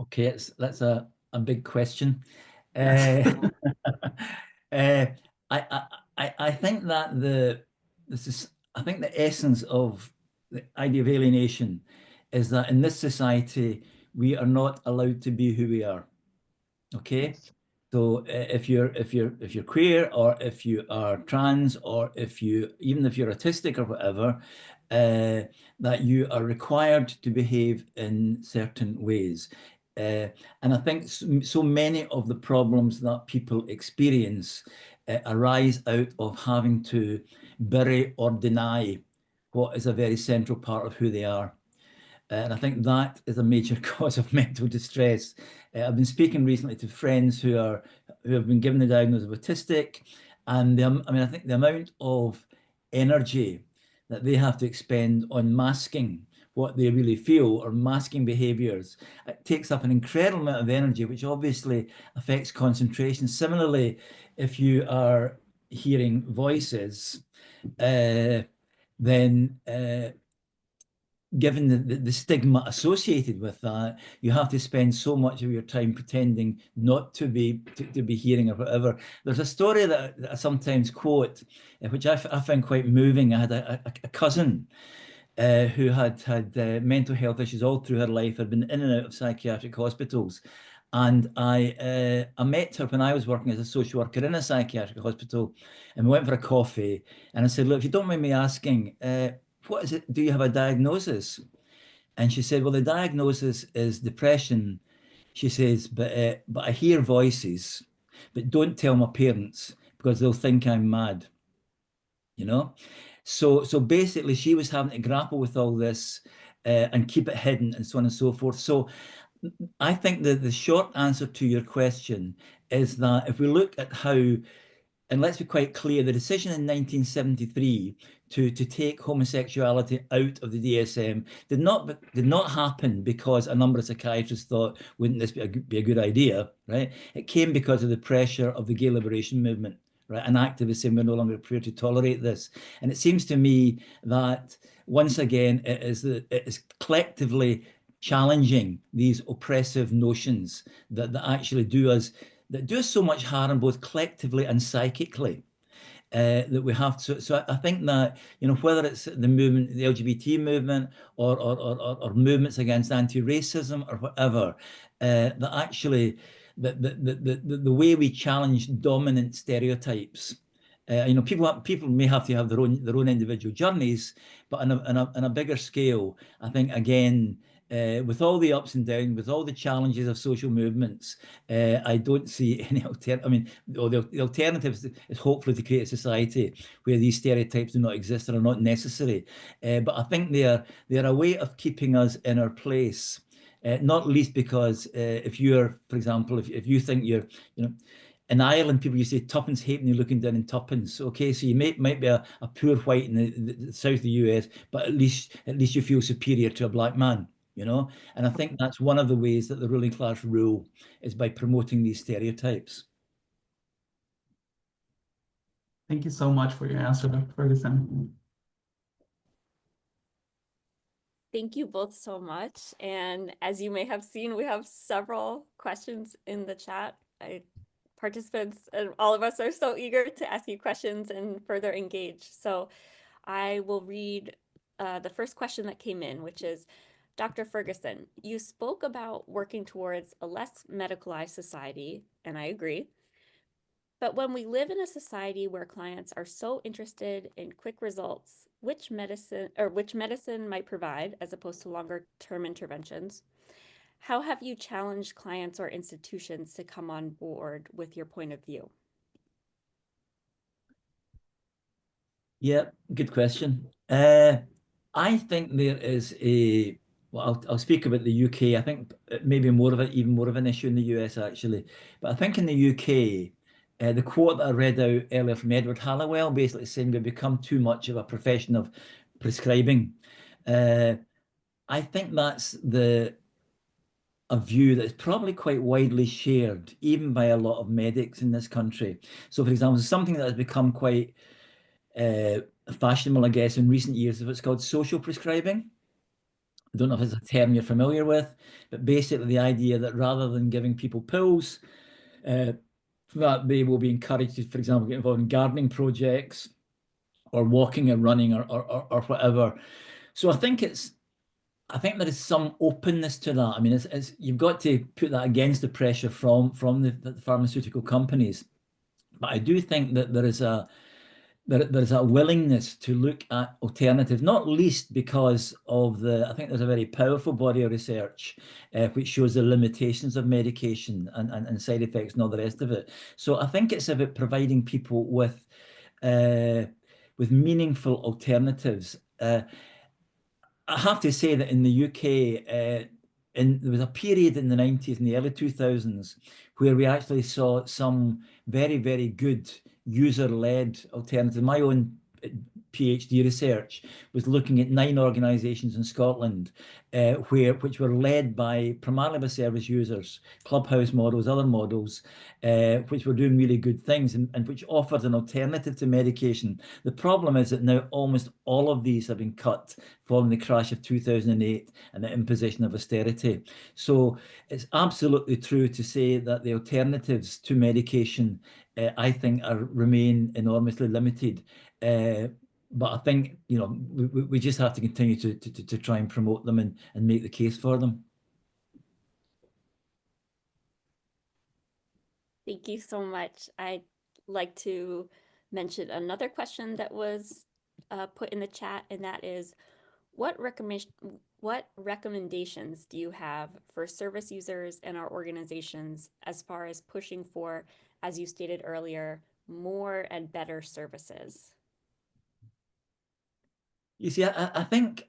Okay, that's a big question. Yes. I think that I think the essence of the idea of alienation is that in this society we are not allowed to be who we are. Okay, so if you're queer, or if you are trans, or even if you're autistic or whatever, that you are required to behave in certain ways. And I think so many of the problems that people experience arise out of having to bury or deny what is a very central part of who they are. And I think that is a major cause of mental distress. I've been speaking recently to friends who have been given the diagnosis of autistic, and I think the amount of energy that they have to expend on masking what they really feel, or masking behaviors, it takes up an incredible amount of energy, which obviously affects concentration. Similarly, if you are hearing voices, then given the stigma associated with that, you have to spend so much of your time pretending not to be hearing or whatever. There's a story that I sometimes quote, which I found quite moving. I had a cousin who had mental health issues all through her life, had been in and out of psychiatric hospitals. And I met her when I was working as a social worker in a psychiatric hospital, and we went for a coffee. And I said, look, if you don't mind me asking, what is it? Do you have a diagnosis? And she said, well, the diagnosis is depression. She says, but I hear voices, but don't tell my parents because they'll think I'm mad. You know? So basically she was having to grapple with all this and keep it hidden and so on and so forth. So I think that the short answer to your question is that if we look at how, and let's be quite clear, the decision in 1973 to take homosexuality out of the DSM did not happen because a number of psychiatrists thought, wouldn't this be a good idea, right? It came because of the pressure of the gay liberation movement, right? And activists saying we're no longer prepared to tolerate this. And it seems to me that once again, it is collectively challenging these oppressive notions that actually do us so much harm, both collectively and psychically, that we have to. So I think that, whether it's the movement, the LGBT movement, or movements against anti-racism or whatever, that actually the way we challenge dominant stereotypes. People may have to have their own individual journeys, but on a bigger scale, I think again, with all the ups and downs, with all the challenges of social movements, I don't see any alternative. I mean, the alternative is hopefully to create a society where these stereotypes do not exist and are not necessary. But I think they are a way of keeping us in our place. Not least because if you're, for example, if you think you're, in Ireland, people used to say tuppence halfpenny looking down in tuppence. Okay, so you might be a poor white in the south of the US, but at least you feel superior to a black man. And I think that's one of the ways that the ruling class rule is by promoting these stereotypes. Thank you so much for your answer, Dr. Ferguson. Thank you both so much. And as you may have seen, we have several questions in the chat. Participants and all of us are so eager to ask you questions and further engage. So I will read the first question that came in, which is, Dr. Ferguson, you spoke about working towards a less medicalized society, and I agree. But when we live in a society where clients are so interested in quick results, which medicine might provide as opposed to longer term interventions, how have you challenged clients or institutions to come on board with your point of view? Yeah, good question. I think there is well, I'll speak about the UK. I think maybe even more of an issue in the US actually. But I think in the UK, the quote that I read out earlier from Edward Hallowell basically saying we've become too much of a profession of prescribing. I think that's a view that is probably quite widely shared, even by a lot of medics in this country. So, for example, something that has become quite fashionable, I guess, in recent years, is what's called social prescribing. I don't know if it's a term you're familiar with, but basically the idea that rather than giving people pills, that they will be encouraged to, for example, get involved in gardening projects or walking or running or whatever. So I think there is some openness to that. I mean, it's you've got to put that against the pressure from the pharmaceutical companies. But I do think that there's a willingness to look at alternatives, not least because of I think there's a very powerful body of research which shows the limitations of medication and side effects and all the rest of it. So I think it's about providing people with meaningful alternatives. I have to say that in the UK, there was a period in the 90s and the early 2000s where we actually saw some very, very good user-led alternatives. My own PhD research was looking at 9 organisations in Scotland, which were led primarily by service users, clubhouse models, other models, which were doing really good things and which offered an alternative to medication. The problem is that now almost all of these have been cut following the crash of 2008 and the imposition of austerity. So it's absolutely true to say that the alternatives to medication, I think, remain enormously limited. But I think, we just have to continue to try and promote them and make the case for them. Thank you so much. I'd like to mention another question that was put in the chat, and that is, what recommendations do you have for service users and our organizations as far as pushing for, as you stated earlier, more and better services? You see, I think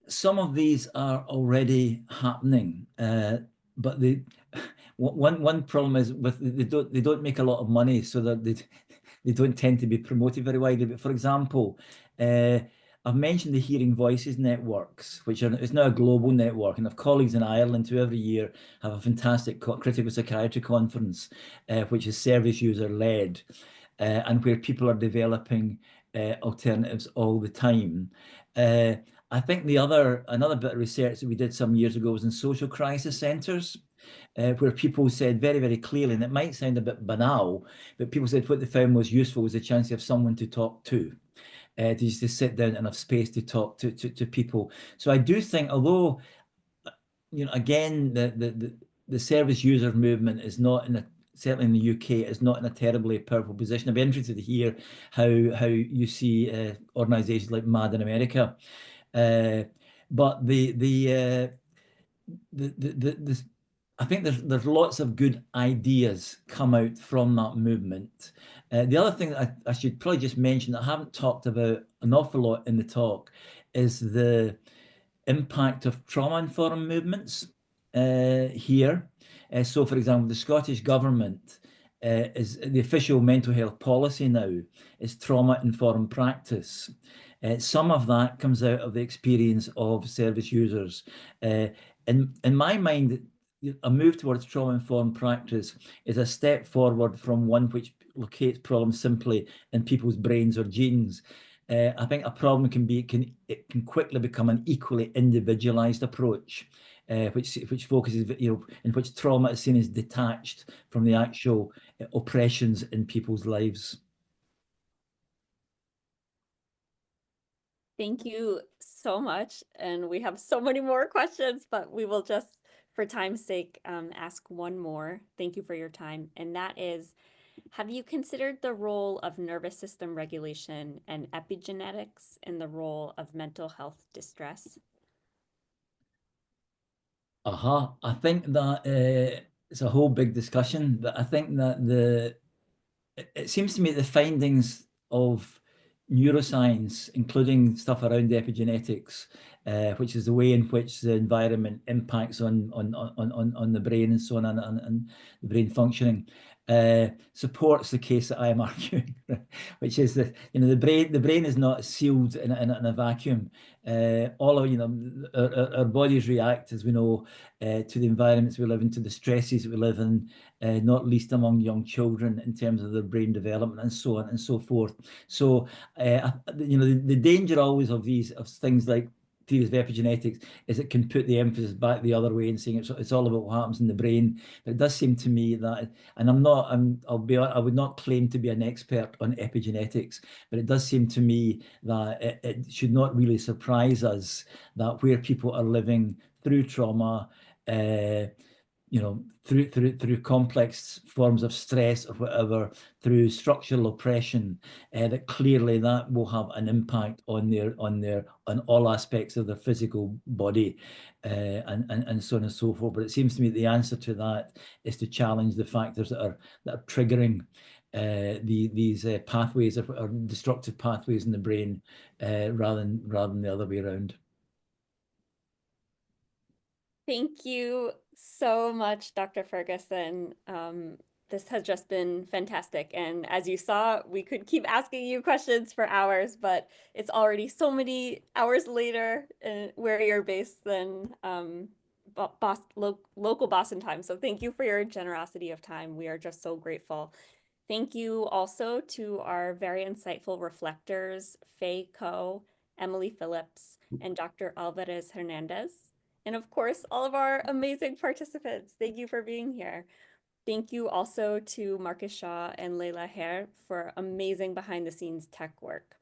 some of these are already happening, but one problem is they don't make a lot of money, so that they don't tend to be promoted very widely. But for example, I've mentioned the Hearing Voices networks, it's now a global network, and I have colleagues in Ireland who every year have a fantastic critical psychiatry conference, which is service user led, and where people are developing alternatives all the time. I think another bit of research that we did some years ago was in social crisis centres, where people said very, very clearly, and it might sound a bit banal, but people said what they found most useful was the chance to have someone to talk to just to sit down and have space to talk to people. So I do think, although, again, the service user movement is not certainly in the UK, is not in a terribly powerful position. I'd be interested to hear how you see organisations like MAD in America. But I think there's lots of good ideas come out from that movement. The other thing that I should probably just mention that I haven't talked about an awful lot in the talk is the impact of trauma-informed movements here. So, for example, the Scottish Government is the official mental health policy now is trauma-informed practice. Some of that comes out of the experience of service users. In my mind, a move towards trauma-informed practice is a step forward from one which locates problems simply in people's brains or genes. I think a problem it can quickly become an equally individualized approach, which focuses, in which trauma is seen as detached from the actual oppressions in people's lives. Thank you so much. And we have so many more questions, but we will just, for time's sake, ask one more. Thank you for your time. And that is, have you considered the role of nervous system regulation and epigenetics in the role of mental health distress? I think that it's a whole big discussion, but I think that it seems to me the findings of neuroscience, including stuff around epigenetics, which is the way in which the environment impacts on the brain and so on, and the brain functioning, supports the case that I am arguing, which is that the brain is not sealed in a vacuum. All of our bodies react, as we know, to the environments we live in, to the stresses we live in, not least among young children in terms of their brain development and so on and so forth. So the danger always of things like theories of epigenetics is it can put the emphasis back the other way and saying it's all about what happens in the brain. But it does seem to me that, and I would not claim to be an expert on epigenetics, but it does seem to me that it should not really surprise us that where people are living through trauma, through complex forms of stress or whatever, through structural oppression, that clearly that will have an impact on all aspects of their physical body, and so on and so forth. But it seems to me the answer to that is to challenge the factors that are triggering these pathways or destructive pathways in the brain, rather than the other way around. Thank you so much, Dr. Ferguson. This has just been fantastic. And as you saw, we could keep asking you questions for hours, but it's already so many hours later where you're based than local Boston time. So thank you for your generosity of time. We are just so grateful. Thank you also to our very insightful reflectors, Faye Coe, Emily Phillips, and Dr. Alvarez Hernandez. And of course, all of our amazing participants. Thank you for being here. Thank you also to Marcus Shaw and Leila Hare for amazing behind the scenes tech work.